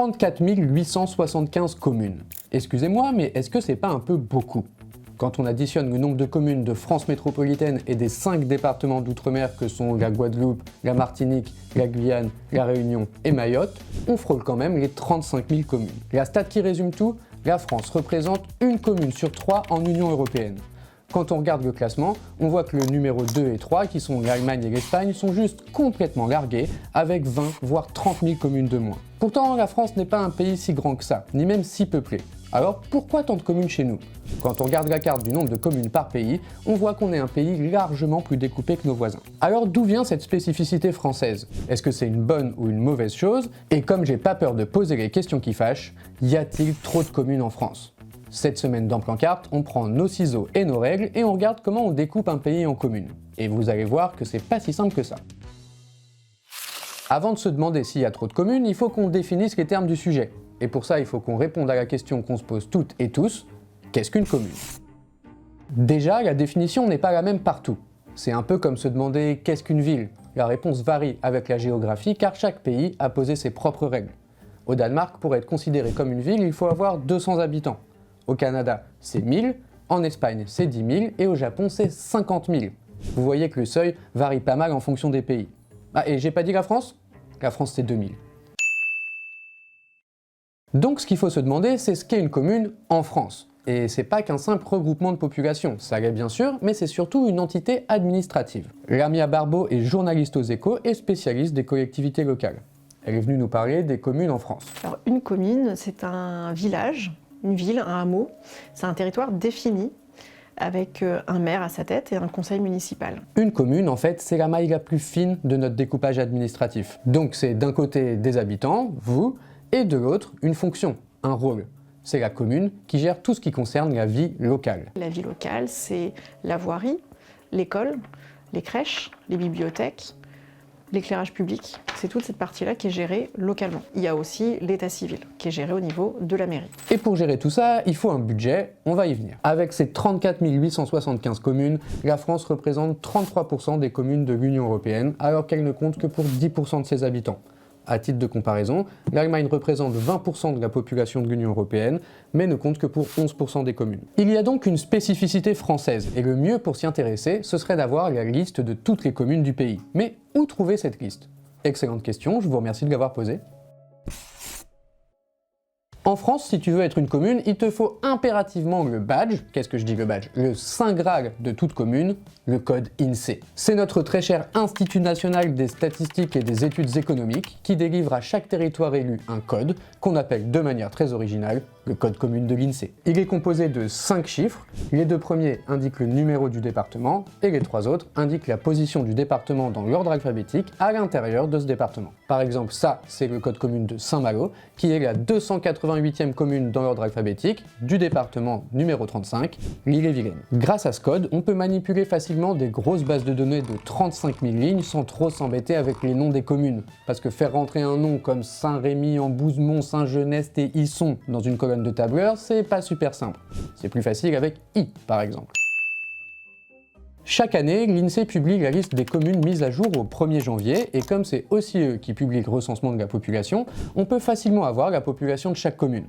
34 875 communes. Excusez-moi, mais est-ce que c'est pas un peu beaucoup? Quand on additionne le nombre de communes de France métropolitaine et des 5 départements d'outre-mer que sont la Guadeloupe, la Martinique, la Guyane, la Réunion et Mayotte, on frôle quand même les 35 000 communes. La stat qui résume tout, la France représente une commune sur 3 en Union européenne. Quand on regarde le classement, on voit que le numéro 2 et 3, qui sont l'Allemagne et l'Espagne, sont juste complètement largués, avec 20 voire 30 000 communes de moins. Pourtant, la France n'est pas un pays si grand que ça, ni même si peuplé. Alors pourquoi tant de communes chez nous? Quand on regarde la carte du nombre de communes par pays, on voit qu'on est un pays largement plus découpé que nos voisins. Alors d'où vient cette spécificité française? Est-ce que c'est une bonne ou une mauvaise chose? Et comme j'ai pas peur de poser les questions qui fâchent, y a-t-il trop de communes en France? Cette semaine dans Plan Carte, on prend nos ciseaux et nos règles et on regarde comment on découpe un pays en communes. Et vous allez voir que c'est pas si simple que ça. Avant de se demander s'il y a trop de communes, il faut qu'on définisse les termes du sujet. Et pour ça, il faut qu'on réponde à la question qu'on se pose toutes et tous, qu'est-ce qu'une commune? Déjà, la définition n'est pas la même partout. C'est un peu comme se demander qu'est-ce qu'une ville? La réponse varie avec la géographie car chaque pays a posé ses propres règles. Au Danemark, pour être considéré comme une ville, il faut avoir 200 habitants. Au Canada, c'est 1000, en Espagne, c'est 10 000 et au Japon, c'est 50 000. Vous voyez que le seuil varie pas mal en fonction des pays. Ah, et j'ai pas dit la France? La France, c'est 2000. Donc ce qu'il faut se demander, c'est ce qu'est une commune en France. Et c'est pas qu'un simple regroupement de population, ça l'est bien sûr, mais c'est surtout une entité administrative. Lamia Barbeau est journaliste aux Échos et spécialiste des collectivités locales. Elle est venue nous parler des communes en France. Alors une commune, c'est un village, une ville, un hameau. C'est un territoire défini avec un maire à sa tête et un conseil municipal. Une commune, en fait, c'est la maille la plus fine de notre découpage administratif. Donc c'est d'un côté des habitants, vous, et de l'autre, une fonction, un rôle. C'est la commune qui gère tout ce qui concerne la vie locale. La vie locale, c'est la voirie, l'école, les crèches, les bibliothèques, l'éclairage public. C'est toute cette partie-là qui est gérée localement. Il y a aussi l'état civil, qui est géré au niveau de la mairie. Et pour gérer tout ça, il faut un budget, on va y venir. Avec ses 34 875 communes, la France représente 33% des communes de l'Union européenne, alors qu'elle ne compte que pour 10% de ses habitants. À titre de comparaison, l'Allemagne représente 20% de la population de l'Union européenne, mais ne compte que pour 11% des communes. Il y a donc une spécificité française, et le mieux pour s'y intéresser, ce serait d'avoir la liste de toutes les communes du pays. Mais où trouver cette liste? Excellente question, je vous remercie de l'avoir posée. En France, si tu veux être une commune, il te faut impérativement le badge. Qu'est-ce que je dis le badge? Le saint graal de toute commune, le code INSEE. C'est notre très cher Institut national des statistiques et des études économiques qui délivre à chaque territoire élu un code qu'on appelle de manière très originale le code commune de l'INSEE. Il est composé de 5 chiffres. Les 2 premiers indiquent le numéro du département et les 3 autres indiquent la position du département dans l'ordre alphabétique à l'intérieur de ce département. Par exemple, ça, c'est le code commune de Saint-Malo, qui est la 288e commune dans l'ordre alphabétique du département numéro 35, l'Ille-et-Vilaine. Grâce à ce code, on peut manipuler facilement des grosses bases de données de 35 000 lignes sans trop s'embêter avec les noms des communes. Parce que faire rentrer un nom comme Saint-Rémy, Ambouzemont, Saint-Genest et Isson dans une colonne de tableur, c'est pas super simple. C'est plus facile avec I, par exemple. Chaque année, l'INSEE publie la liste des communes mises à jour au 1er janvier, et comme c'est aussi eux qui publient le recensement de la population, on peut facilement avoir la population de chaque commune.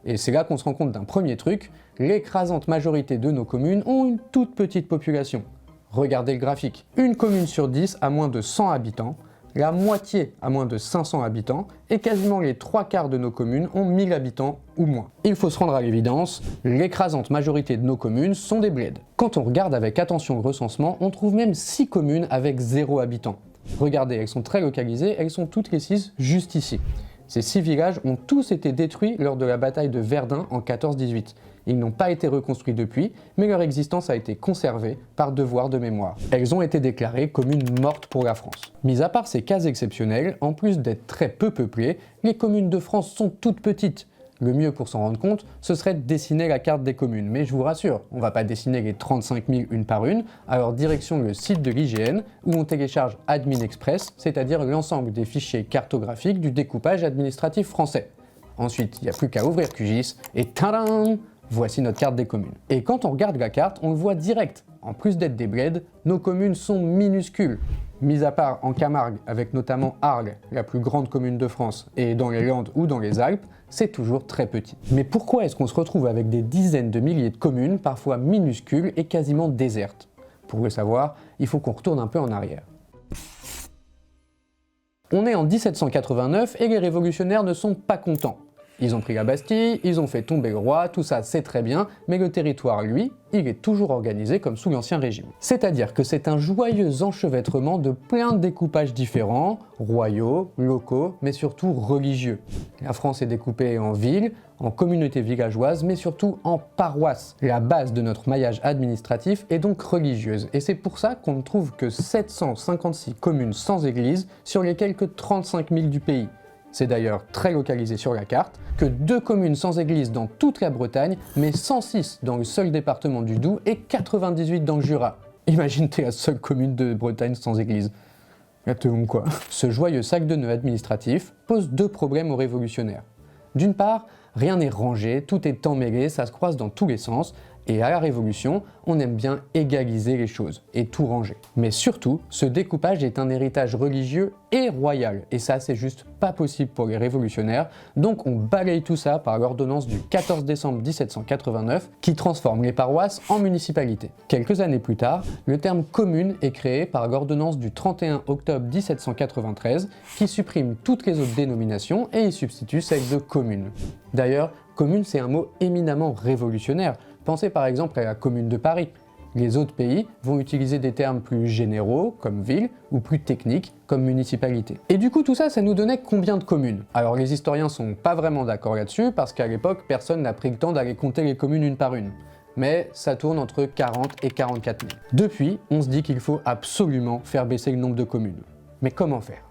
Et c'est là qu'on se rend compte d'un premier truc, l'écrasante majorité de nos communes ont une toute petite population. Regardez le graphique. Une commune sur 10 a moins de 100 habitants, la moitié a moins de 500 habitants, et quasiment les 3/4 de nos communes ont 1000 habitants ou moins. Il faut se rendre à l'évidence, l'écrasante majorité de nos communes sont des bleds. Quand on regarde avec attention le recensement, on trouve même 6 communes avec 0 habitants. Regardez, elles sont très localisées, elles sont toutes les 6 juste ici. Ces 6 villages ont tous été détruits lors de la bataille de Verdun en 14-18. Ils n'ont pas été reconstruits depuis, mais leur existence a été conservée par devoir de mémoire. Elles ont été déclarées communes mortes pour la France. Mis à part ces cas exceptionnels, en plus d'être très peu peuplées, les communes de France sont toutes petites. Le mieux pour s'en rendre compte, ce serait de dessiner la carte des communes. Mais je vous rassure, on va pas dessiner les 35 000 une par une, alors direction le site de l'IGN, où on télécharge Admin Express, c'est-à-dire l'ensemble des fichiers cartographiques du découpage administratif français. Ensuite, il n'y a plus qu'à ouvrir QGIS, et tadam! Voici notre carte des communes. Et quand on regarde la carte, on le voit direct. En plus d'être des bleds, nos communes sont minuscules. Mis à part en Camargue, avec notamment Arles, la plus grande commune de France, et dans les Landes ou dans les Alpes, c'est toujours très petit. Mais pourquoi est-ce qu'on se retrouve avec des dizaines de milliers de communes, parfois minuscules et quasiment désertes? Pour le savoir, il faut qu'on retourne un peu en arrière. On est en 1789 et les révolutionnaires ne sont pas contents. Ils ont pris la Bastille, ils ont fait tomber le roi, tout ça c'est très bien, mais le territoire, lui, il est toujours organisé comme sous l'Ancien Régime. C'est-à-dire que c'est un joyeux enchevêtrement de plein de découpages différents, royaux, locaux, mais surtout religieux. La France est découpée en villes, en communautés villageoises, mais surtout en paroisses. La base de notre maillage administratif est donc religieuse, et c'est pour ça qu'on ne trouve que 756 communes sans église sur les quelques 35 000 du pays. C'est d'ailleurs très localisé sur la carte, que 2 communes sans église dans toute la Bretagne, mais 106 dans le seul département du Doubs et 98 dans le Jura. Imagine, t'es la seule commune de Bretagne sans église. Quoi. Ce joyeux sac de nœuds administratif pose 2 problèmes aux révolutionnaires. D'une part, rien n'est rangé, tout est emmêlé, ça se croise dans tous les sens, et à la Révolution, on aime bien égaliser les choses et tout ranger. Mais surtout, ce découpage est un héritage religieux et royal, et ça c'est juste pas possible pour les révolutionnaires, donc on balaye tout ça par l'ordonnance du 14 décembre 1789 qui transforme les paroisses en municipalités. Quelques années plus tard, le terme commune est créé par l'ordonnance du 31 octobre 1793 qui supprime toutes les autres dénominations et y substitue celle de commune. D'ailleurs, commune c'est un mot éminemment révolutionnaire. Pensez par exemple à la Commune de Paris. Les autres pays vont utiliser des termes plus généraux, comme ville, ou plus techniques, comme municipalité. Et du coup, tout ça, ça nous donnait combien de communes? Alors les historiens sont pas vraiment d'accord là-dessus, parce qu'à l'époque, personne n'a pris le temps d'aller compter les communes une par une. Mais ça tourne entre 40 et 44 000. Depuis, on se dit qu'il faut absolument faire baisser le nombre de communes. Mais comment faire?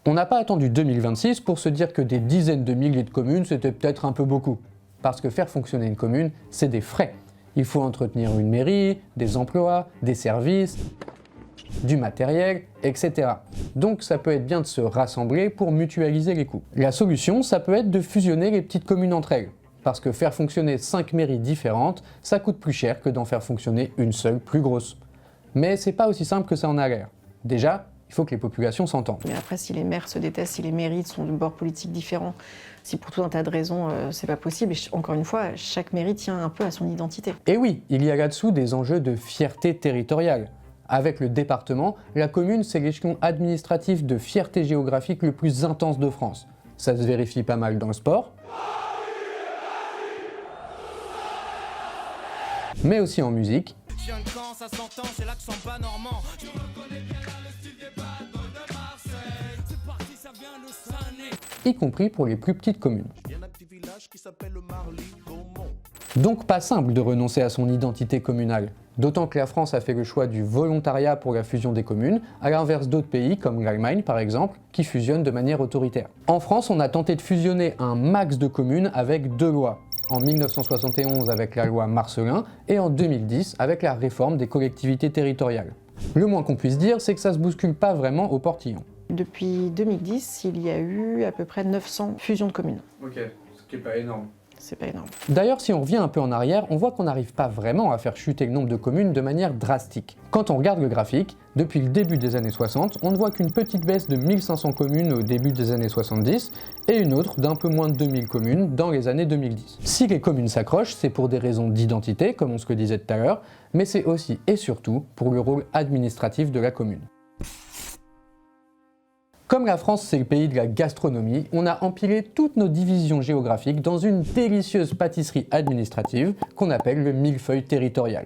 On n'a pas attendu 2026 pour se dire que des dizaines de milliers de communes, c'était peut-être un peu beaucoup. Parce que faire fonctionner une commune, c'est des frais. Il faut entretenir une mairie, des emplois, des services, du matériel, etc. Donc ça peut être bien de se rassembler pour mutualiser les coûts. La solution, ça peut être de fusionner les petites communes entre elles. Parce que faire fonctionner 5 mairies différentes, ça coûte plus cher que d'en faire fonctionner une seule plus grosse. Mais c'est pas aussi simple que ça en a l'air. Déjà, il faut que les populations s'entendent. Mais après, si les maires se détestent, si les mairies sont de bords politiques différents, si pour tout un tas de raisons, c'est pas possible, et encore une fois, chaque mairie tient un peu à son identité. Et oui, il y a là-dessous des enjeux de fierté territoriale. Avec le département, la commune, c'est l'échelon administratif de fierté géographique le plus intense de France. Ça se vérifie pas mal dans le sport, mais aussi en musique, y compris pour les plus petites communes. Donc pas simple de renoncer à son identité communale, d'autant que la France a fait le choix du volontariat pour la fusion des communes, à l'inverse d'autres pays comme l'Allemagne par exemple, qui fusionnent de manière autoritaire. En France, on a tenté de fusionner un max de communes avec 2 lois, en 1971 avec la loi Marcellin et en 2010 avec la réforme des collectivités territoriales. Le moins qu'on puisse dire, c'est que ça se bouscule pas vraiment au portillon. Depuis 2010, il y a eu à peu près 900 fusions de communes. Ok, ce qui est pas énorme. C'est pas énorme. D'ailleurs, si on revient un peu en arrière, on voit qu'on n'arrive pas vraiment à faire chuter le nombre de communes de manière drastique. Quand on regarde le graphique, depuis le début des années 60, on ne voit qu'une petite baisse de 1500 communes au début des années 70 et une autre d'un peu moins de 2000 communes dans les années 2010. Si les communes s'accrochent, c'est pour des raisons d'identité, comme on se le disait tout à l'heure, mais c'est aussi et surtout pour le rôle administratif de la commune. Comme la France, c'est le pays de la gastronomie, on a empilé toutes nos divisions géographiques dans une délicieuse pâtisserie administrative qu'on appelle le millefeuille territorial,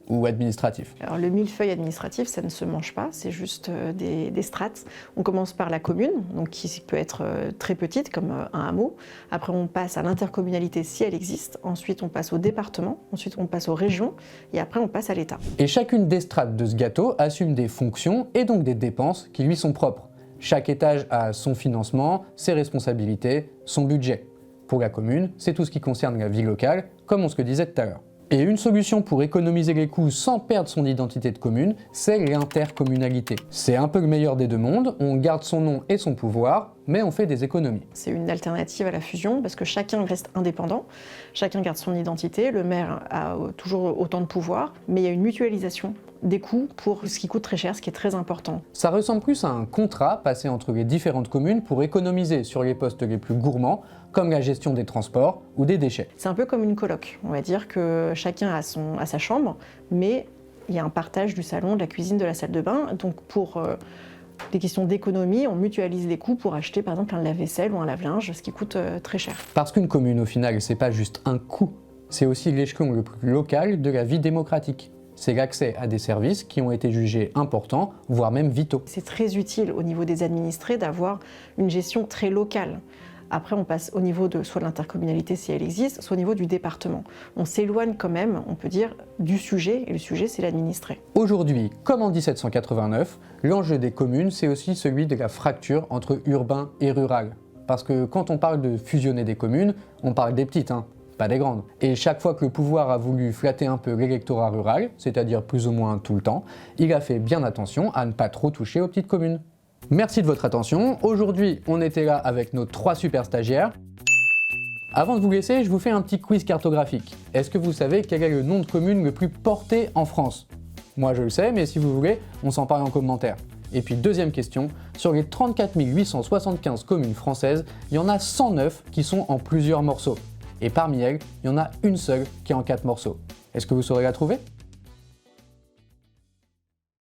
ou administratif. Alors le millefeuille administratif, ça ne se mange pas, c'est juste des strates. On commence par la commune, donc qui peut être très petite, comme un hameau. Après, on passe à l'intercommunalité si elle existe. Ensuite, on passe au département. Ensuite, on passe aux régions. Et après, on passe à l'État. Et chacune des strates de ce gâteau assume des fonctions et donc des dépenses qui lui sont propres. Chaque étage a son financement, ses responsabilités, son budget. Pour la commune, c'est tout ce qui concerne la vie locale, comme on se le disait tout à l'heure. Et une solution pour économiser les coûts sans perdre son identité de commune, c'est l'intercommunalité. C'est un peu le meilleur des deux mondes, on garde son nom et son pouvoir, mais on fait des économies. C'est une alternative à la fusion parce que chacun reste indépendant, chacun garde son identité, le maire a toujours autant de pouvoir, mais il y a une mutualisation des coûts pour ce qui coûte très cher, ce qui est très important. Ça ressemble plus à un contrat passé entre les différentes communes pour économiser sur les postes les plus gourmands, comme la gestion des transports ou des déchets. C'est un peu comme une coloc. On va dire que chacun a sa chambre, mais il y a un partage du salon, de la cuisine, de la salle de bain. Donc pour des questions d'économie, on mutualise les coûts pour acheter par exemple un lave-vaisselle ou un lave-linge, ce qui coûte très cher. Parce qu'une commune au final, c'est pas juste un coût, c'est aussi l'échelon le plus local de la vie démocratique. C'est l'accès à des services qui ont été jugés importants, voire même vitaux. C'est très utile au niveau des administrés d'avoir une gestion très locale. Après, on passe au niveau de soit l'intercommunalité si elle existe, soit au niveau du département. On s'éloigne quand même, on peut dire, du sujet, et le sujet, c'est l'administré. Aujourd'hui, comme en 1789, l'enjeu des communes, c'est aussi celui de la fracture entre urbain et rural. Parce que quand on parle de fusionner des communes, on parle des petites, pas des grandes. Et chaque fois que le pouvoir a voulu flatter un peu l'électorat rural, c'est-à-dire plus ou moins tout le temps, il a fait bien attention à ne pas trop toucher aux petites communes. Merci de votre attention. Aujourd'hui, on était là avec nos 3 super stagiaires. Avant de vous laisser, je vous fais un petit quiz cartographique. Est-ce que vous savez quel est le nom de commune le plus porté en France? Moi je le sais, mais si vous voulez, on s'en parle en commentaire. Et puis deuxième question, sur les 34 875 communes françaises, il y en a 109 qui sont en plusieurs morceaux. Et parmi elles, il y en a une seule qui est en 4 morceaux. Est-ce que vous saurez la trouver ?